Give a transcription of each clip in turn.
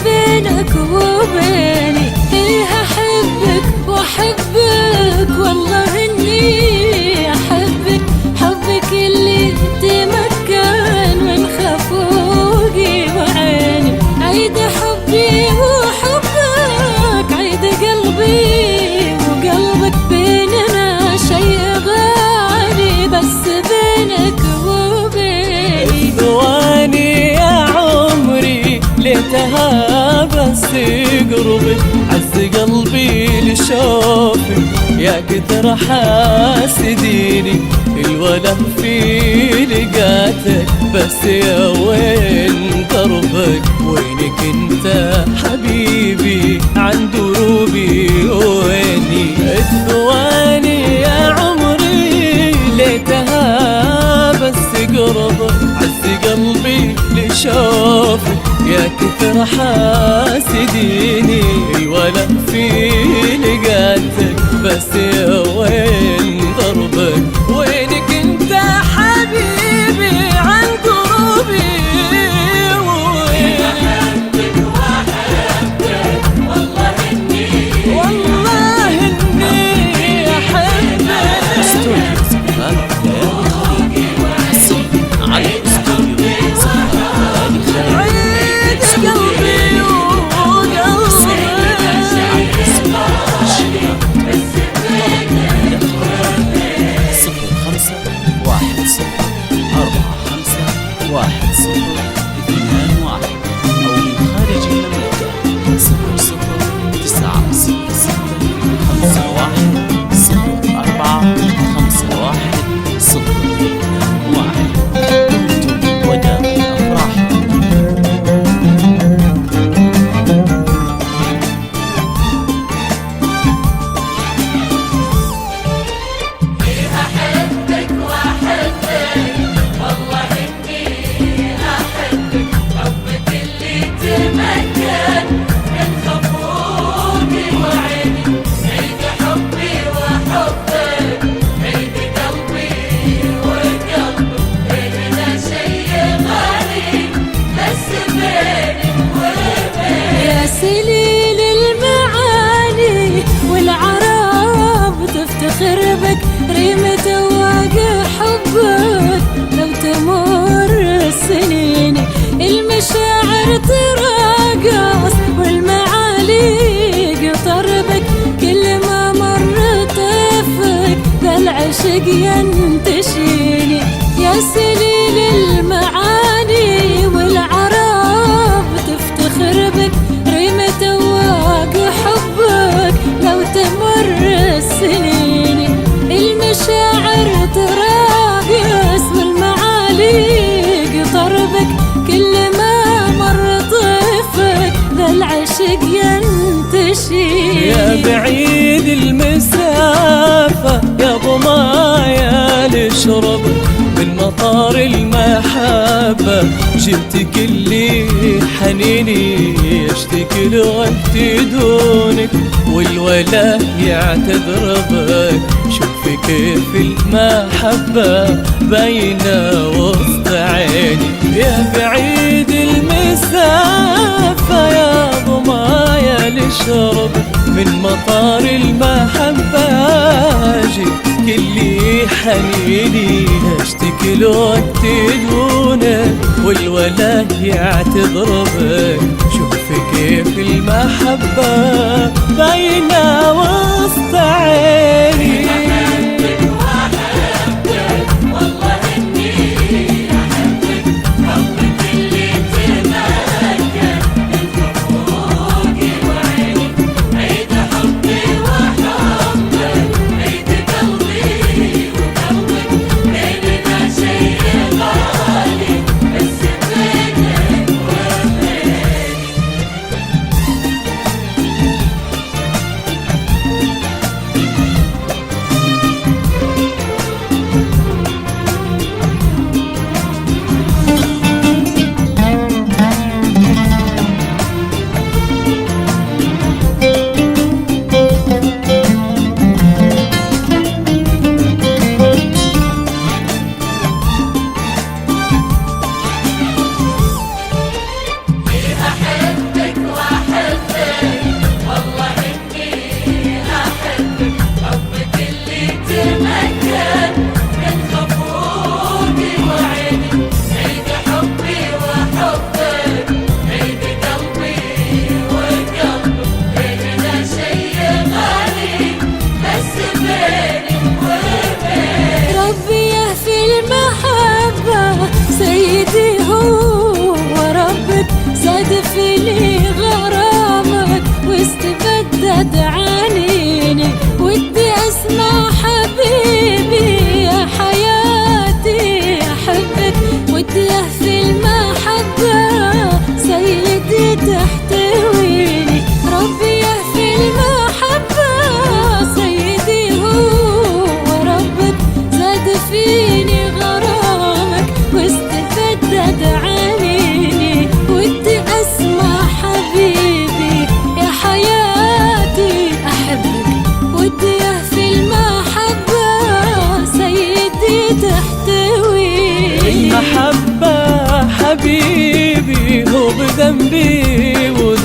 بينك وبيني إيه أحبك وأحبك والله إني أحبك، حبك اللي تمكن من خفوقي وعيني. عيد حبي وحبك، عيد قلبي وقلبك، بيننا شيء غالي بس بينك وبيني. ثواني يا عمري ليتها بس قربك، عز قلبي لشوفك يا كثر حاسديني. الولا في لقاتك بس يا وين دربك، وينك انت حبيبي عن دروبي ويني. الثواني يا عمري ليتها بس قربك، عز قلبي لشوفك يا كثر حاسديني. الولا في لقاتك بس يا وين ضربك، وينك انت حبيبي عن قربي أحبك وأحبك والله إني أحبك. استوديو زمان ليالي خالد، على استوديو زمان ليالي خالد. قلبي واحد صفر 2 1 أو من خارج المملكة 0091 كنتم وداع الأفراح. أحبك وأحبك والله إني أحبك، حبك اللي تمكن من خفوقي وعيني. عيد حبي وحبك، عيد قلبي وقلبك، بيننا شيء غالي بس بيني وبينك. يا سليل المعاني والعرب تفتخر بك، ريمة واقع حبك لو تمر السنين. المشاعر تراقص والمعالي قطربك، كل ما مر طيفك ذا العشق ينتشيني. يا سليل المعاني والعرب تفتخر بك، ريمة واقع حبك لو تمر السنين. المشاعر تراقص والمعالي قطربك، كل ما مر طيفك ذا العشق ينتشي. يا بعيد المسافة يا ضمايا لشرب، من مطار المحبة جبت كل حنيني. اشتكي لوقتي دونك والولا يعتذر بك، شوفي كيف المحبة باينة وسط عيني. يا بعيد المسافة يا ضمايا لشرب، من مطار المحبة جبت كل حنيني. اشتكي لوقتي دونك والولا يعتذر بك، شوفي كيف المحبة باينة وسط عيني. أحبك وأحبك والله إني أحبك، حبك اللي تمكن من خفوقي وعيني. عيد حبي وحبك، عيد قلبي وقلبك، بيننا شيء غالي بس بينك وبيني.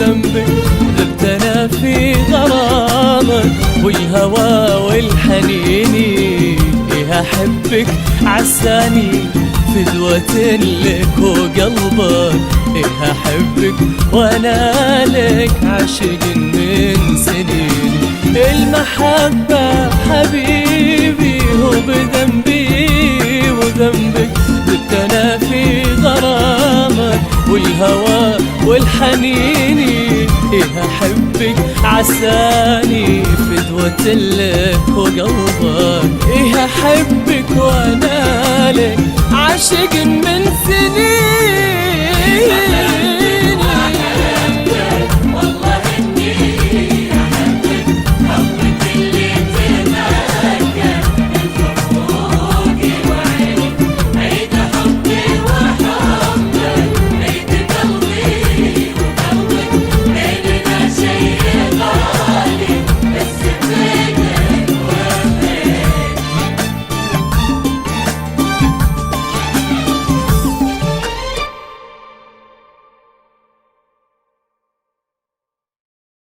وبذنبك ذبت انا في غرامك والهوى والحنيني. إيه احبك عساني فدوة لك وقلبك. إيه احبك وانا لك عاشق من سنين. المحبة حبيبي هو بذنبي وذنبك ذبت انا في غرامك والهوى والحنيني. إيه احبك عساني فدوة لك وقلبك. إيه احبك وانا لك عاشق من سنين.